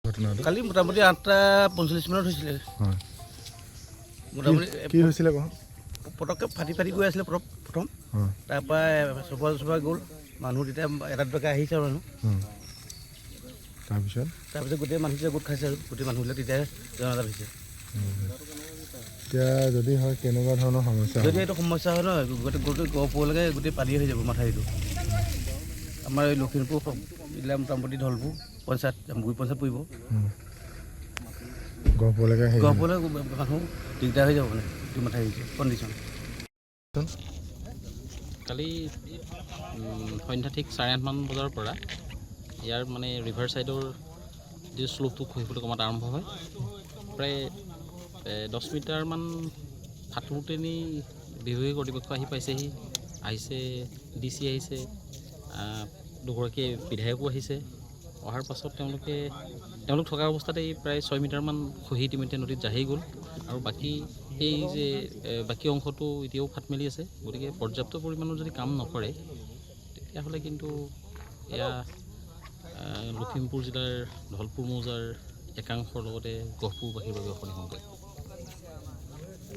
ঘটনাটো কালি মোটামুটি 8:45 মিনিট হৈছিলে। হয় মোটামুটি কি হৈছিলে কওক পটককৈ ফাটি গৈ আছিলে প্ৰথম হয় তাৰপৰা চোপা গ'ল মানুহ তেতিয়া এটা দুটাকৈ আহিছে আৰু মানুহ তাৰপিছত গোটেই মানুহবিলাক গোট খাইছে আৰু গোটেই মানুহবিলাক তেতিয়া জনাজাত হৈছে। এতিয়া যদি হয় কেনেকুৱা ধৰণৰ সমস্যা যদি এইটো সমস্যা হয় নহয় গোটেই গহপুৰলৈকে গোটেই পানী হৈ যাব মাথাউৰিটো। আমাৰ এই লখিমপুৰ জিলা মোটামুটি ধলপুৰ পঞ্চায়ত জামুগুৰি পঞ্চায়ত পৰিব। গহপুৰলৈকে মানুহ দিগদাৰ হৈ যাব মানে মাথাউৰিটো কণ্ডিশ্যন। কালি সন্ধ্যা ঠিক 8:30মান বজাৰ পৰা ইয়াৰ মানে ৰিভাৰ ছাইডৰ যি শ্লোপটো খহিবলৈ কমাত আৰম্ভ হয়। প্ৰায় 10 মিটাৰমান সাঁতোৰতেনি বিভাগীয় কৰ্তৃপক্ষ আহি পাইছেহি। আহিছে DC আহিছে, দুগৰাকী বিধায়কো আহিছে। অহাৰ পাছত তেওঁলোক থকা অৱস্থাতেই প্ৰায় 6 মিটাৰমান খহি ইতিমধ্যে নদীত জাহি গ'ল আৰু বাকী এই যে বাকী অংশটো এতিয়াও ফাট মেলি আছে। গতিকে পৰ্যাপ্ত পৰিমাণৰ যদি কাম নকৰে তেতিয়াহ'লে কিন্তু এয়া লখিমপুৰ জিলাৰ ধলপুৰ মৌজাৰ একাংশৰ লগতে গহপুৰবাসীৰ বাবে অশনি সংকেত।